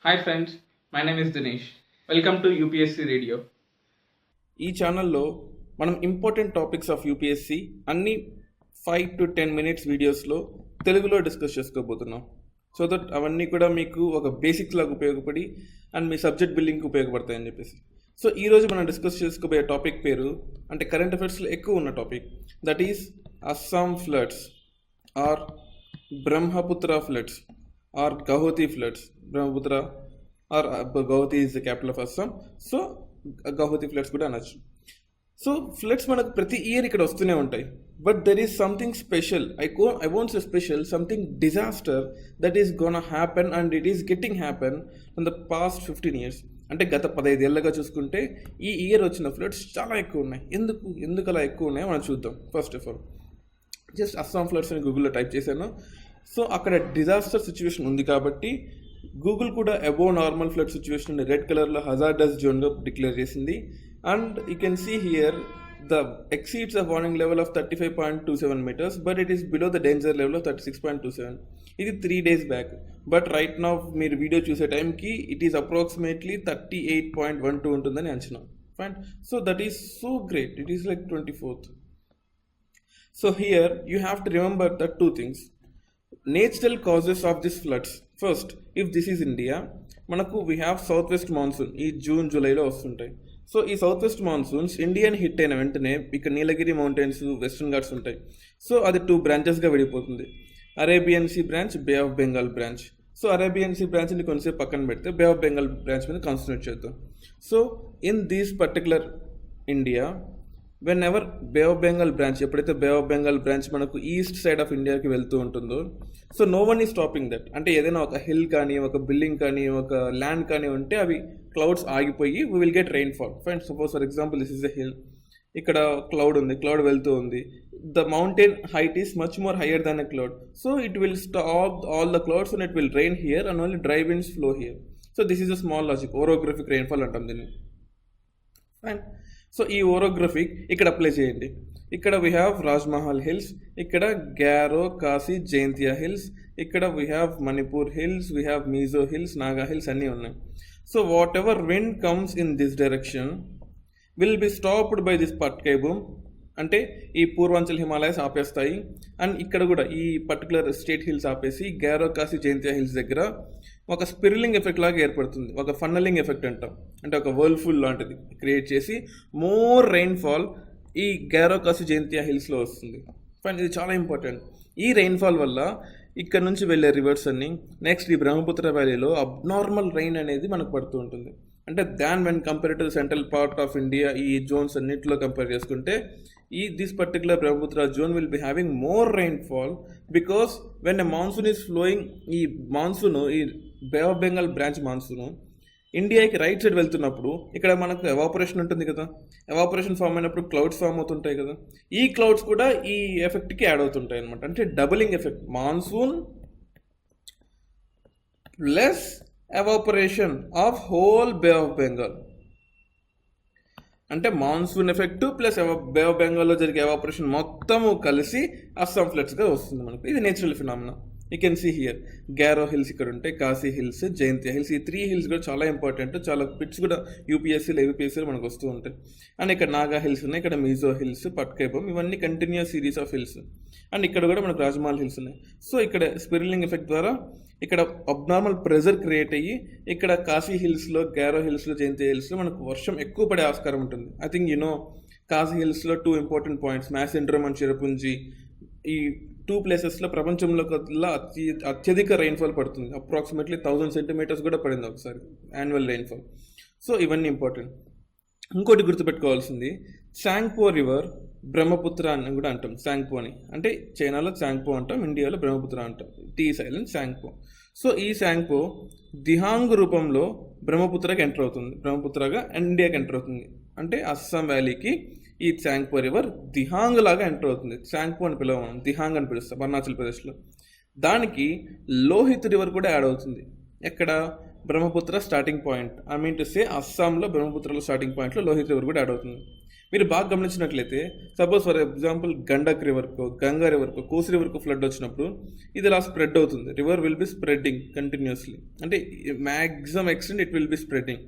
Hi friends, my name is Dinesh. Welcome to UPSC Radio. ఈ ఛానల్లో మనం important topics of UPSC అన్ని 5 to 10 minutes వీడియోస్లో తెలుగులో డిస్కస్ చేసుకోబోతున్నాం. సో దట్ అవన్నీ కూడా మీకు ఒక బేసిక్స్ లాగా ఉపయోగపడి అండ్ మీ సబ్జెక్ట్ బిల్డింగ్కి ఉపయోగపడతాయని చెప్పేసి. సో ఈరోజు మనం డిస్కస్ చేసుకోబోయే టాపిక్ పేరు అంటే కరెంట్ అఫైర్స్లో ఎక్కువ ఉన్న topic, that is Assam floods or Brahmaputra floods or Guwahati floods. Brahmaputra or Guwahati is the capital of Assam. So Guwahati floods కూడా అనొచ్చు. సో ఫ్లడ్స్ మనకు ప్రతి ఇయర్ ఇక్కడ వస్తూనే ఉంటాయి, but there is something special. I won't say special, something disaster that is gonna happen and it is getting happen in the past 15 years. అంటే గత 15 ఏళ్ళగా చూసుకుంటే ఈ ఇయర్ వచ్చిన ఫ్లడ్స్ చాలా ఎక్కువ ఉన్నాయి. ఎందుకు అలా ఎక్కువ ఉన్నాయో మనం చూద్దాం. First of all just Assam floods అని గూగుల్లో టైప్ చేశాను. సో అక్కడ డిజాస్టర్ సిచ్యువేషన్ ఉంది కాబట్టి గూగుల్ కూడా above normal flood situation red కలర్లో హజార్డస్ జోన్గా డిక్లేర్ చేసింది. And you can see here the exceeds a warning level of 35.27 meters, but it is below the danger level of 36.27. ఇది 3 days back, but right now మీరు video చూసే టైంకి it is approximately 38.12 ఉంటుందని అంచనా. Fine. So that is so great. It is like 24th. So here you have to remember the two things. Natural causes of these floods. First, if this is India, మనకు we have south west monsoon ఈ June జూలైలో వస్తుంటాయి. So ఈ south west monsoons Indian hit అయిన వెంటనే ఇక్కడ నీలగిరి mountains, western Ghats ఉంటాయి. So అది 2 branchesగా విడిపోతుంది. Arabian sea branch, bay of Bengal branch. So Arabian sea బ్రాంచ్ని కొంచెంసేపు పక్కన పెడితే బే ఆఫ్ బెంగాల్ బ్రాంచ్ మీద కాన్సన్ట్రేట్ చేద్దాం. So in these particular India, whenever bay of Bengal branch, ఎప్పుడైతే బే ఆఫ్ బెంగాల్ బ్రాంచ్ మనకు ఈస్ట్ సైడ్ ఆఫ్ ఇండియాకి వెళ్తూ ఉంటుందో, సో నో వన్ ఈ స్టాపింగ్ దట్. అంటే ఏదైనా ఒక హిల్ కానీ, ఒక బిల్డింగ్ కానీ, ఒక ల్యాండ్ కానీ ఉంటే అవి క్లౌడ్స్ ఆగిపోయి we will get rainfall. Fine. Suppose for example this is a hill, ఇక్కడ క్లౌడ్ ఉంది, క్లౌడ్ వెళ్తూ ఉంది. The mountain height is much more higher than a cloud. So it will stop all the clouds and it will rain here and only dry winds flow here. So this is a small logic. Orographic rainfall అంటాం దీన్ని. Fine. So ఈ orographic ఇక్కడ apply చేయండి. ఇక్కడ we have Rajmahal hills, ఇక్కడ Garo, Khasi, Jaintia hills, ఇక్కడ we have Manipur hills, we have Mizo hills, Naga hills అన్నీ ఉన్నాయి. So whatever wind comes in this direction will be stopped by this Patkai Bum. అంటే ఈ పూర్వాంచల్ హిమాలయస్ ఆపేస్తాయి. అండ్ ఇక్కడ కూడా ఈ పర్టికులర్ స్టేట్ హిల్స్ ఆపేసి గ్యారో, కాశీ, జైంతియా హిల్స్ దగ్గర ఒక స్పిరిలింగ్ ఎఫెక్ట్ లాగా ఏర్పడుతుంది. ఒక ఫన్నలింగ్ ఎఫెక్ట్ అంటాం, అంటే ఒక వర్ల్ఫుల్ లాంటిది క్రియేట్ చేసి మోర్ రెయిన్ఫాల్ ఈ గ్యారో, కాశీ, జైంతియా హిల్స్లో వస్తుంది. ఫైన్. ఇది చాలా ఇంపార్టెంట్. ఈ రెయిన్ఫాల్ వల్ల ఇక్కడ నుంచి వెళ్ళే రివర్స్ అన్ని నెక్స్ట్ ఈ బ్రహ్మపుత్ర వ్యాలీలో అబ్నార్మల్ రెయిన్ అనేది మనకు పడుతూ ఉంటుంది. అంటే when compare to central part of India, ఈ జోన్స్ అన్నింటిలో కంపేర్ చేసుకుంటే this particular Brahmaputra zone will be having more rainfall, because when a monsoon is flowing, ఈ మాన్సూన్, ఈ బే ఆఫ్ బెంగాల్ బ్రాంచ్ మాన్సూన్ ఇండియాకి రైట్ సైడ్ వెళ్తున్నప్పుడు ఇక్కడ మనకు ఎవాపరేషన్ ఉంటుంది కదా. ఎవాపరేషన్ ఫామ్ అయినప్పుడు క్లౌడ్స్ ఫామ్ అవుతుంటాయి కదా. ఈ క్లౌడ్స్ కూడా ఈ ఎఫెక్ట్కి యాడ్ అవుతుంటాయి అనమాట. అంటే doubling effect, monsoon plus evaporation of whole bay of Bengal. అంటే monsoon effect plus bay of బెంగాల్లో జరిగే ఎవాపరేషన్ మొత్తము కలిసి అస్సాం ఫ్లడ్స్గా వస్తుంది మనకు. ఇది natural phenomena. You can see here Garo hills ఇక్కడ ఉంటాయి, కాశీ హిల్స్, జైంతియా హిల్స్. ఈ 3 hills కూడా చాలా ఇంపార్టెంట్. చాలా పిట్స్ కూడా యూపీఎస్సీలో, ఏపీఎస్సీలో మనకు వస్తూ ఉంటాయి. అండ్ ఇక్కడ నాగా హిల్స్ ఉన్నాయి, ఇక్కడ మీజో హిల్స్, పట్కైబమ్, ఇవన్నీ continuous series of hills. And ఇక్కడ కూడా మనకు రాజ్మహల్ హిల్స్ ఉన్నాయి. సో ఇక్కడ స్పిరిలింగ్ ఎఫెక్ట్ ద్వారా ఇక్కడ అబ్నార్మల్ ప్రెజర్ క్రియేట్ అయ్యి ఇక్కడ కాశీ హిల్స్లో, గ్యారో హిల్స్లో, జైంతియా హిల్స్లో మనకు వర్షం ఎక్కువ పడే ఆస్కారం ఉంటుంది. ఐ థింక్ కాశీ హిల్స్లో 2 important points, మ్యాసిండ్రమ్ అండ్ చిరపుంజి, ఈ 2 places ప్రపంచంలో అత్యధిక రెయిన్ఫాల్ పడుతుంది. అప్రాక్సిమేట్లీ 1000 centimeters కూడా పడింది ఒకసారి యాన్యువల్ రెయిన్ఫాల్. సో ఇవన్నీ ఇంపార్టెంట్. ఇంకోటి గుర్తుపెట్టుకోవాల్సింది, చాంగ్పో రివర్ బ్రహ్మపుత్ర అని కూడా అంటాం. చాంగ్పో అని అంటే చైనాలో చాంగ్పో అంటాం, ఇండియాలో బ్రహ్మపుత్ర అంటాం. Tea silent చాంగ్పో. సో ఈ చాంగ్పో దిహాంగ్ రూపంలో బ్రహ్మపుత్రకి ఎంటర్ అవుతుంది, బ్రహ్మపుత్రగా ఇండియాకి ఎంటర్ అవుతుంది. అంటే అస్సాం వ్యాలీకి ఈ చాంగ్పో రివర్ దిహాంగ్ లాగా ఎంటర్ అవుతుంది. చాంగ్పో అని పిలవం, దిహాంగ్ అని పిలుస్తాం అరుణాచల్ ప్రదేశ్లో. దానికి లోహిత్ రివర్ కూడా యాడ్ అవుతుంది. ఎక్కడ? Brahmaputra starting point. I mean to సే అస్సాంలో బ్రహ్మపుత్రలో స్టార్టింగ్ పాయింట్లో లోహిత్ రివర్ కూడా యాడ్ అవుతుంది. మీరు బాగా గమనించినట్లయితే సపోజ్ ఫర్ ఎగ్జాంపుల్ గండక్ రివర్కో, గంగా రివర్కో, కోసి రివర్కో ఫ్లడ్ వచ్చినప్పుడు ఇది ఇలా స్ప్రెడ్ అవుతుంది. River will be spreading continuously, అంటే maximum extent it will be spreading.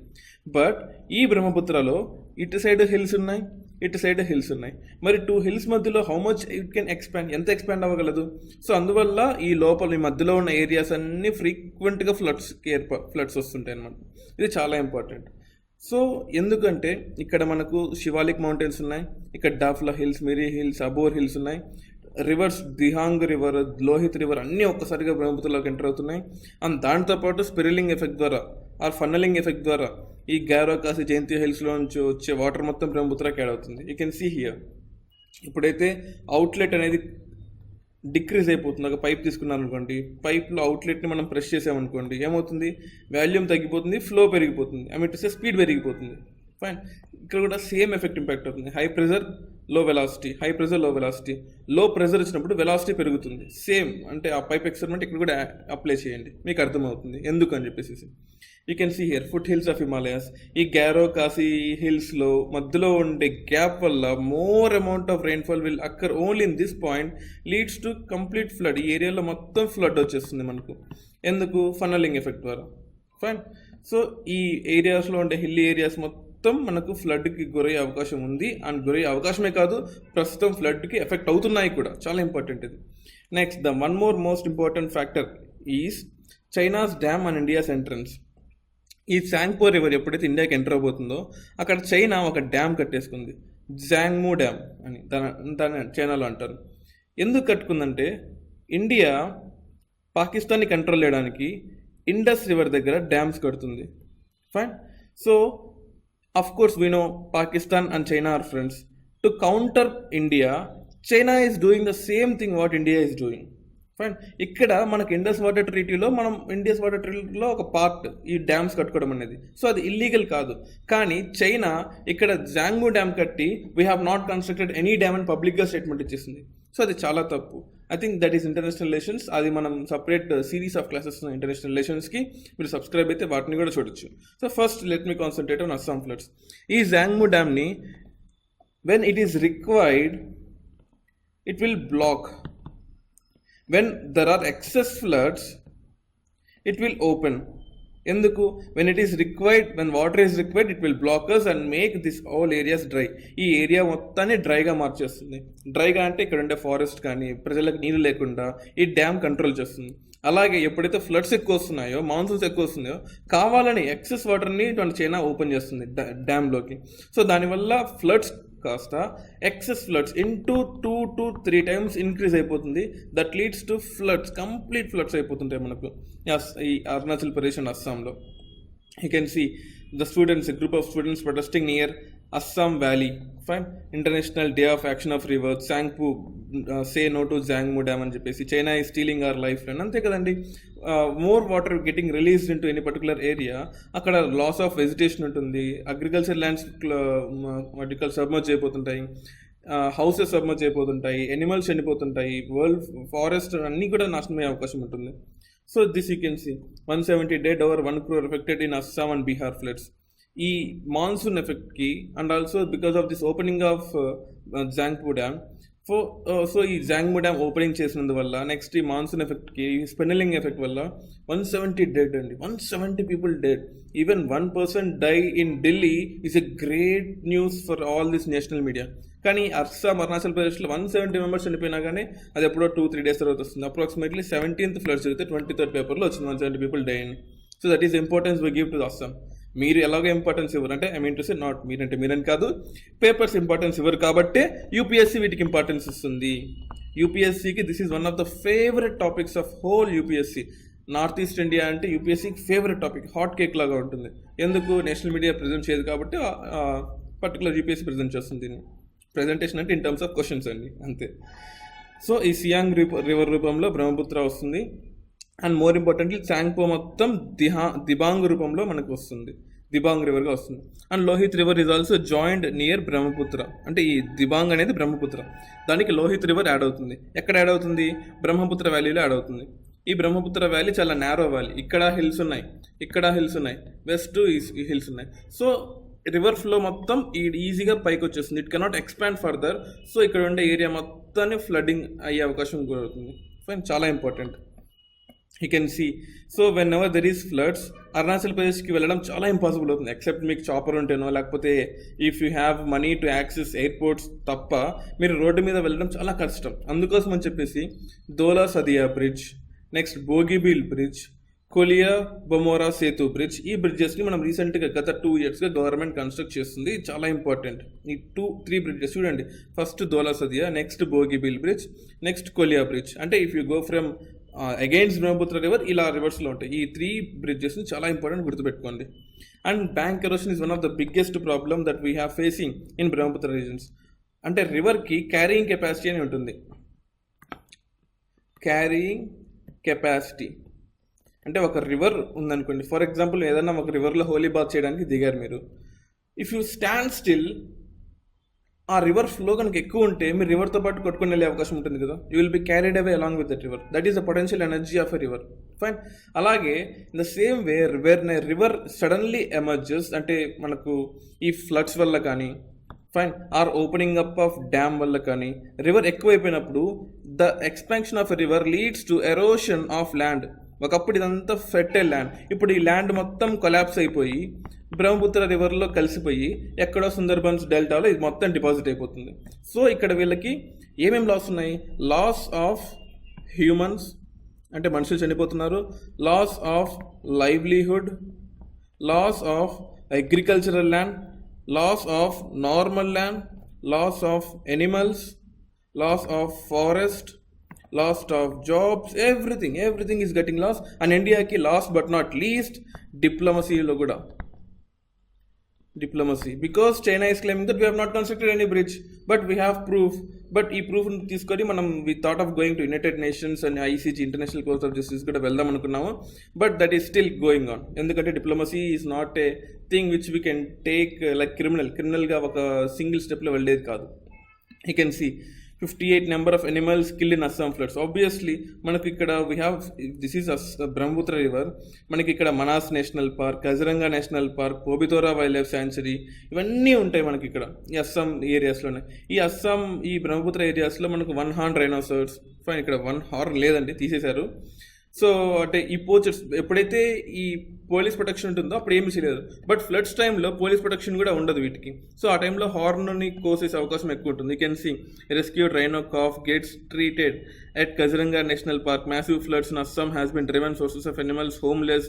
But ఈ బ్రహ్మపుత్రలో ఇటు సైడ్ హిల్స్ ఉన్నాయి, ఇటు సైడ్ హిల్స్ ఉన్నాయి. మరి 2 హిల్స్ మధ్యలో how much it can expand, ఎంత ఎక్స్పాండ్ అవ్వగలదు? సో అందువల్ల ఈ లోపల ఈ మధ్యలో ఉన్న ఏరియాస్ అన్నీ ఫ్రీక్వెంట్గా ఫ్లడ్స్ వస్తుంటాయి అన్నమాట. ఇది చాలా ఇంపార్టెంట్. సో ఎందుకంటే ఇక్కడ మనకు శివాలిక్ మౌంటైన్స్ ఉన్నాయి, ఇక్కడ Dafla hills, Miri hills, Abor hills ఉన్నాయి. Rivers Dihang river, Lohit river అన్నీ ఒక్కసారిగా బ్రహ్మపుత్రలోకి ఎంటర్ అవుతున్నాయి. అండ్ దాంతోపాటు స్పిరిలింగ్ ఎఫెక్ట్ ద్వారా ఆర్ ఫన్నలింగ్ ఎఫెక్ట్ ద్వారా ఈ గారో కాసి జయంతి హిల్స్లో నుంచి వచ్చే వాటర్ మొత్తం బ్రహ్మపుత్రకి యాడ్ అవుతుంది. You can see here. ఇప్పుడైతే అవుట్లెట్ అనేది డిక్రీజ్ అయిపోతుంది. ఒక పైప్ తీసుకున్నాను అనుకోండి, పైప్లో అవుట్లెట్ని మనం ప్రెస్ చేసామనుకోండి, ఏమవుతుంది? వాల్యూమ్ తగ్గిపోతుంది, ఫ్లో పెరిగిపోతుంది, స్పీడ్ పెరిగిపోతుంది. ఫైన్. ఇక్కడ కూడా సేమ్ ఎఫెక్ట్ ఇంపాక్ట్ అవుతుంది. హై ప్రెజర్ లో వెలాసిటీ, హై ప్రెజర్ లో వెలాసిటీ, లో ప్రెజర్ వచ్చినప్పుడు వెలాసిటీ పెరుగుతుంది. సేమ్ అంటే ఆ పైప్ ఎక్స్పెరిమెంట్ ఇక్కడ కూడా అప్లై చేయండి, మీకు అర్థమవుతుంది ఎందుకు అని చెప్పేసి. You can see here foothills of Himalayas. ఈ గారో కాసి హిల్స్లో మధ్యలో ఉండే గ్యాప్ వల్ల more amount of rainfall will occur only in this point, leads to complete flood. ఈ ఏరియాలో మొత్తం ఫ్లడ్ వచ్చేస్తుంది మనకు. ఎందుకు? ఫన్నలింగ్ ఎఫెక్ట్ ద్వారా. ఫైన్. సో ఈ ఏరియాస్లో ఉండే హిల్ ఏరియాస్ మొత్తం మనకు ఫ్లడ్కి గురయ్యే అవకాశం ఉంది. అండ్ గురయ్యే అవకాశమే కాదు, ప్రస్తుతం ఫ్లడ్కి ఎఫెక్ట్ అవుతున్నాయి కూడా. చాలా ఇంపార్టెంట్ ఇది. Next, the one more most important factor is China's dam and India's entrance. ఈ సాంగ్పో రివర్ ఎప్పుడైతే ఇండియాకి ఎంటర్ అవబోతుందో అక్కడ చైనా ఒక డ్యామ్ కట్టేసుకుంది, జాంగ్మూ డ్యామ్ అని దాని చైనాలో అంటారు. ఎందుకు కట్టుకుందంటే ఇండియా పాకిస్తాన్ని కంట్రోల్ చేయడానికి ఇండస్ రివర్ దగ్గర డ్యామ్స్ కడుతుంది. Fine. So of course we know Pakistan and China are friends. To counter India, China is doing the same thing what India is doing. Fine. ఇక్కడ మనకి ఇండస్ వాటర్ ట్రీటీలో మనం Indus water ట్రీటీలో ఒక part ఈ dams కట్టుకోవడం అనేది. So అది illegal కాదు. కానీ చైనా ఇక్కడ జాంగ్మూ డ్యామ్ కట్టి we have not constructed any dam అని పబ్లిక్గా స్టేట్మెంట్ ఇచ్చేసింది. సో అది చాలా తప్పు. I think that is international relations. అది మనం సపరేట్ సిరీస్ ఆఫ్ క్లాసెస్ ఇంటర్నేషనల్ రిలేషన్స్కి మీరు సబ్స్క్రైబ్ అయితే వాటిని కూడా చూడొచ్చు. So first let me concentrate on Assam floods. ఈ జాంగ్మూ డ్యామ్ని when it is required it will block. When there are excess floods, it will open. ఎందుకు? when it is required, when water is required, it will block us and make this all areas dry. ఈ area మొత్తాన్ని డ్రైగా మార్చేస్తుంది. డ్రైగా అంటే ఇక్కడ ఉండే forest కానీ ప్రజలకు నీళ్ళు లేకుండా ఈ డ్యామ్ కంట్రోల్ చేస్తుంది. అలాగే ఎప్పుడైతే ఫ్లడ్స్ ఎక్కువ వస్తున్నాయో, మాన్సూన్స్ ఎక్కువ వస్తున్నాయో, కావాలని ఎక్సెస్ వాటర్ని చైనా ఓపెన్ చేస్తుంది డ్యామ్లోకి. సో దానివల్ల ఫ్లడ్స్ కాస్త excess floods into 2 to 3 times increase అయిపోతుంది. That leads to floods, complete floods అయిపోతుంటాయి మనకు ఈ అరుణాచల్ ప్రదేశ్ అండ్ అస్సాంలో. You can see the students, group of students protesting near Assam valley. Fine. International day of action of rivers, Tsangpo say no to Zangmu dam అని చెప్పేసి. China is stealing our lifeline. అంతే కదండి. More water getting released in to any particular area, అక్కడ loss of vegetation ఉంటుంది, agriculture lands submerge అయిపోతుంటాయి, houses submerge అయిపోతుంటాయి, animals చనిపోతుంటాయి, world forest అన్నీ కూడా నాశనం అయ్యే అవకాశం ఉంటుంది. So this you can see 170 dead, over 1 crore affected in Assam and Bihar floods. ఈ మాన్సూన్ ఎఫెక్ట్కి and also because of this opening of Zangpu dam. So ఈ జాంగ్మూ డ్యామ్ ఓపెనింగ్ చేసినందువల్ల నెక్స్ట్ ఈ మాన్సూన్ ఎఫెక్ట్కి, స్పెన్నలింగ్ ఎఫెక్ట్ వల్ల 170 dead అండి. 170 people dead. Even 1 person die in Delhi is a great news for all this national media. కానీ అస్సాం, అరుణాచల్ ప్రదేశ్లో 170 members చనిపోయినా కానీ అది ఎప్పుడో 2-3 days తర్వాత వస్తుంది. అప్రాక్సిమేట్లీ 17th ఫ్లడ్ జరిగితే 23rd పేపర్లో వచ్చింది 170 people died. So that is importance we give to Assam. మీరు ఎలాగో ఇంపార్టెన్స్ ఇవ్వరు, అంటే I mean to say not మీరంటే మీరని కాదు, పేపర్స్ ఇంపార్టెన్స్ ఇవ్వరు కాబట్టే యూపీఎస్సీ వీటికి ఇంపార్టెన్స్ ఇస్తుంది. యూపీఎస్సీకి this is one of the favourite topics of whole UPSC. North east India అంటే యూపీఎస్సీకి ఫేవరెట్ టాపిక్, హాట్ కేక్ లాగా ఉంటుంది. ఎందుకు? నేషనల్ మీడియా ప్రజెంట్ చేయదు కాబట్టి పర్టికులర్ యూపీఎస్సీ ప్రజెంట్ చేస్తుంది దీన్ని. ప్రజెంటేషన్ అంటే ఇన్ టర్మ్స్ ఆఫ్ క్వశ్చన్స్ అండి, అంతే. సో ఈ సియాంగ్ రివర్ రూపంలో బ్రహ్మపుత్ర వస్తుంది. అండ్ మోర్ ఇంపార్టెంట్లీ సాంగ్పో మొత్తం దిబాంగ్ రూపంలో మనకు వస్తుంది, దిబాంగ్ రివర్గా వస్తుంది. And Lohit river is also joined near Brahmaputra. అంటే ఈ దిబాంగ్ అనేది బ్రహ్మపుత్ర, దానికి లోహిత్ రివర్ యాడ్ అవుతుంది. ఎక్కడ యాడ్ అవుతుంది? బ్రహ్మపుత్ర వ్యాలీలో యాడ్ అవుతుంది. ఈ బ్రహ్మపుత్ర వ్యాలీ చాలా నేరో వ్యాలీ. ఇక్కడ హిల్స్ ఉన్నాయి, ఇక్కడ హిల్స్ ఉన్నాయి, వెస్ట్ ఈ హిల్స్ ఉన్నాయి. సో రివర్ ఫ్లో మొత్తం ఈజీగా పైకి వచ్చేస్తుంది. It cannot expand further. So ఇక్కడ ఉండే ఏరియా మొత్తాన్ని ఫ్లడ్డింగ్ అయ్యే అవకాశం కూడా అవుతుంది. ఫైన్, చాలా important. You can see. So whenever there is floods, Arunachal ప్రదేశ్కి వెళ్ళడం చాలా ఇంపాసిబుల్ అవుతుంది. ఎక్సెప్ట్ మీకు చాపర్ ఉంటేనో, లేకపోతే if you have money to access airports తప్ప మీరు రోడ్డు మీద వెళ్ళడం చాలా కష్టం. అందుకోసం అని చెప్పేసి Dhola Sadiya bridge, next Bogibeel bridge, Kolia Bhomora Setu bridge, ఈ బ్రిడ్జెస్ని మనం రీసెంట్గా గత 2 yearsగా గవర్నమెంట్ కన్స్ట్రక్ట్ చేస్తుంది. చాలా ఇంపార్టెంట్. ఈ 3 బ్రిడ్జెస్ చూడండి. First Dhola Sadiya, next Bogibeel bridge, next Kolia bridge. అంటే if you go from against Brahmaputra river, ఇలా రివర్స్లో ఉంటాయి. ఈ 3 బ్రిడ్జెస్ని చాలా ఇంపార్టెంట్, గుర్తుపెట్టుకోండి. And bank erosion is one of the biggest problem that we have facing in Brahmaputra regions. అంటే రివర్కి క్యారీయింగ్ కెపాసిటీ అని ఉంటుంది. క్యారీయింగ్ కెపాసిటీ అంటే ఒక రివర్ ఉందనుకోండి. ఫర్ ఎగ్జాంపుల్ ఏదైనా ఒక రివర్లో హోలీ బాత్ చేయడానికి దిగారు మీరు. ఇఫ్ యూ స్టాండ్ స్టిల్, ఆ రివర్ ఫ్లో కనుక ఎక్కువ ఉంటే మీరు రివర్తో పాటు కొట్టుకుని వెళ్ళే అవకాశం ఉంటుంది కదా. You will be carried away along with that river. That is the potential energy of a river. Fine. అలాగే in the same way river suddenly emerges, అంటే మనకు ఈ ఫ్లడ్స్ వల్ల కానీ, fine, or opening up of dam వల్ల కానీ, river ఎక్కువైపోయినప్పుడు the expansion of a river leads to erosion of land. ఒకప్పుడు ఇదంతా ఫెర్టైల్ ల్యాండ్, ఇప్పుడు ఈ ల్యాండ్ మొత్తం కొలాప్స్ అయిపోయి బ్రహ్మపుత్ర రివర్లో కలిసిపోయి ఎక్కడో సుందర్బన్స్ డెల్టాలో ఇది మొత్తం డిపాజిట్ అయిపోతుంది. సో ఇక్కడ వీళ్ళకి ఏమేమి లాస్ ఉన్నాయి? లాస్ ఆఫ్ హ్యూమన్స్, అంటే మనుషులు చనిపోతున్నారు. Loss of livelihood, loss of agricultural land, loss of normal land, loss of animals, loss of forest, loss of jobs, everything is getting lost. And India ki last but not least diplomacy lo kuda, diplomacy, because China is claiming that we have not constructed any bridge, but we have proof. But ee proof ni తీసుకొని మనం we thought of going to United Nations and ICJ, International Court of Justice కూడా వెళ్దాం అనుకున్నాము. But that is still going on. ఎందుకంటే diplomacy is not a thing which we can take like criminal గా ఒక single step లో వెళ్ళేది కాదు. You can see 58 number of animals killed in Assam floods. Obviously మనకు ఇక్కడ we have, this is Brahmaputra river, మనకి ఇక్కడ Manas national park, Kaziranga national park, Pobitora wildlife sanctuary, ఇవన్నీ ఉంటాయి మనకి ఇక్కడ ఈ అస్సాం ఏరియాస్లోనే. ఈ అస్సాం ఈ బ్రహ్మపుత్ర ఏరియాస్లో మనకు 1 horn rhinoceros. ఫైన్, ఇక్కడ 1 horn లేదండి, తీసేశారు. సో అంటే ఈ పోచర్స్ ఎప్పుడైతే ఈ పోలీస్ ప్రొటెక్షన్ ఉంటుందో అప్పుడు ఏమి చేయలేదు. బట్ ఫ్లడ్స్ టైంలో పోలీస్ ప్రొటెక్షన్ కూడా ఉండదు వీటికి. సో ఆ టైంలో హార్న్ని కోసేసే అవకాశం ఎక్కువ ఉంటుంది. You can see rescued rhino calf gets treated at Kaziranga National Park. Massive floods in Assam has been driven sources of animals homeless,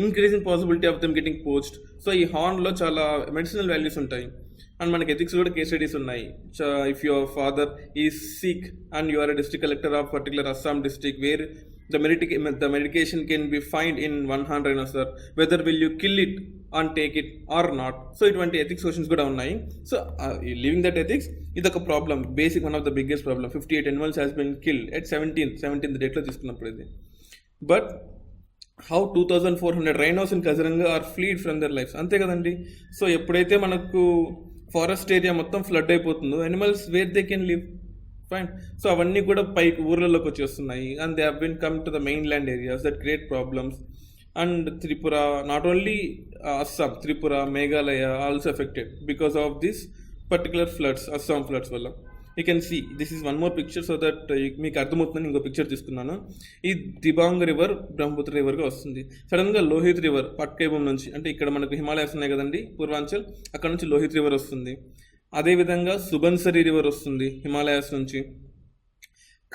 increasing possibility of them getting poached. So ఈ హార్న్లో చాలా medicinal values ఉంటాయి. And మనకి ethics కూడా case studies ఉన్నాయి. If your father is sick and you are a district collector of particular Assam district where the medication can be found in 1 horn rhinoceros, whether will you kill it and take it or not. So ఇటువంటి ethics questions కూడా ఉన్నాయి. So living that ethics, ఇది ఒక problem, basic one of the biggest problem. 58 animals has been killed at 17th డేట్లో తీసుకున్నప్పుడు ఇది. But how 2400 rhinos in Kaziranga are freed from their lives. అంతే కదండి. సో ఎప్పుడైతే మనకు ఫారెస్ట్ ఏరియా మొత్తం ఫ్లడ్ అయిపోతుందో animals where they can live. Fine. So అవన్నీ కూడా పైకి ఊర్లలోకి వచ్చి వస్తున్నాయి. And they have been come to the mainland areas that create problems. And Tripura, not only Assam, Tripura, Meghalaya also affected because of this particular floods, Assam floods వల్ల. You can see this is one more picture so that మీకు అర్థమవుతుందని ఇంకో picture తీసుకున్నాను. ఈ Dibang river Brahmaputra రివర్గా వస్తుంది. సడన్గా Lohit river పట్కేబం నుంచి, అంటే ఇక్కడ మనకు హిమాలయాస్ ఉన్నాయి కదండి పూర్వాంచల్, అక్కడ నుంచి లోహిత్ రివర్ వస్తుంది. అదేవిధంగా సుబన్సరి రివర్ వస్తుంది హిమాలయాస్ నుంచి,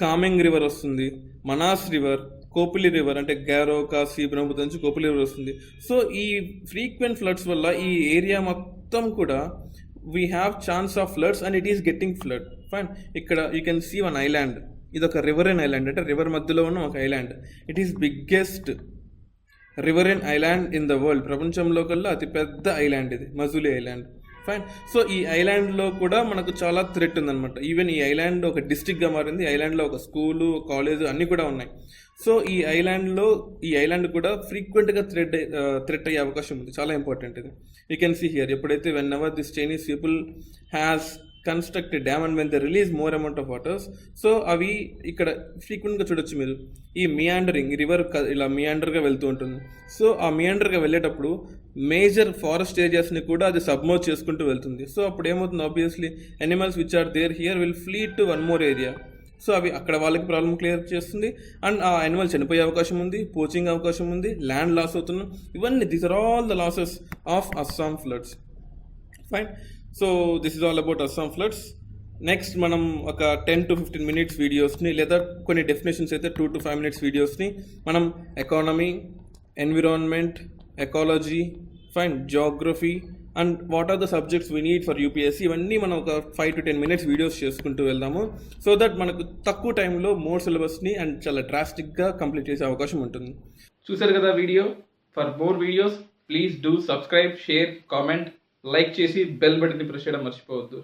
కామెంగ్ రివర్ వస్తుంది, మనాస్ రివర్, కోపిలి రివర్ అంటే గారో కాశీ బ్రహ్మపుత్ర నుంచి కోపిలి రివర్ వస్తుంది. సో ఈ ఫ్రీక్వెంట్ ఫ్లడ్స్ వల్ల ఈ ఏరియా మొత్తం కూడా we have chance of floods and it is getting flood. Fine. ఇక్కడ you can see one island. ఇది ఒక రివరెన్ ఐలాండ్, అంటే రివర్ మధ్యలో ఉన్న ఒక island. It is biggest riverine island in the world. ప్రపంచంలో కల్లా అతిపెద్ద ఐలాండ్ ఇది, మజులి ఐలాండ్. ఫైన్. సో ఈ ఐలాండ్లో కూడా మనకు చాలా థ్రెట్ ఉందన్నమాట. ఈవెన్ ఈ ఐలాండ్ ఒక డిస్ట్రిక్ట్గా మారింది. ఈ ఐలాండ్లో ఒక స్కూలు, కాలేజ్ అన్నీ కూడా ఉన్నాయి. సో ఈ ఐలాండ్ కూడా ఫ్రీక్వెంట్గా థ్రెట్ అయ్యే అవకాశం ఉంది. చాలా ఇంపార్టెంట్ ఇది. యూ కెన్ సీ హియర్, ఎప్పుడైతే when ever this Chinese people has construct dam and when the release more amount of waters, so అవి ఇక్కడ ఫ్రీక్వెంట్గా చూడొచ్చు మీరు. ఈ మియాండరింగ్ రివర్ ఇలా మియాండర్గా వెళ్తూ ఉంటుంది. సో ఆ మియాండర్గా వెళ్ళేటప్పుడు మేజర్ ఫారెస్ట్ ఏరియాస్ని కూడా అది సబ్మర్జ్ చేసుకుంటూ వెళ్తుంది. సో అప్పుడు ఏమవుతుంది, obviously animals which are there here will flee to one more area. So అవి అక్కడ వాళ్ళకి ప్రాబ్లం క్లియర్ చేస్తుంది అండ్ ఆ యానిమల్ చనిపోయే అవకాశం ఉంది, పోచింగ్ అవకాశం ఉంది, ల్యాండ్ లాస్ అవుతున్నాం. ఇవన్నీ these are all the losses of Assam floods. Fine. So this is all about Assam floods. Next మనం ఒక 10 to 15 minutes వీడియోస్ని లేదా కొన్ని డెఫినేషన్స్ అయితే 2 to 5 minutes వీడియోస్ని మనం economy, environment, ecology, fine, geography and what are the subjects we need for UPSC ఇవన్నీ మనం ఒక 5 to 10 minutes వీడియోస్ చేసుకుంటూ వెళ్దాము. సో దట్ మనకు తక్కువ టైంలో మోర్ సిలబస్ని అండ్ చాలా డ్రాస్టిక్గా కంప్లీట్ చేసే అవకాశం ఉంటుంది. చూసారు కదా video. For more videos please do subscribe, share, comment, like చేసి బెల్ బటన్ని ప్రెస్ చేయడం మర్చిపోవద్దు.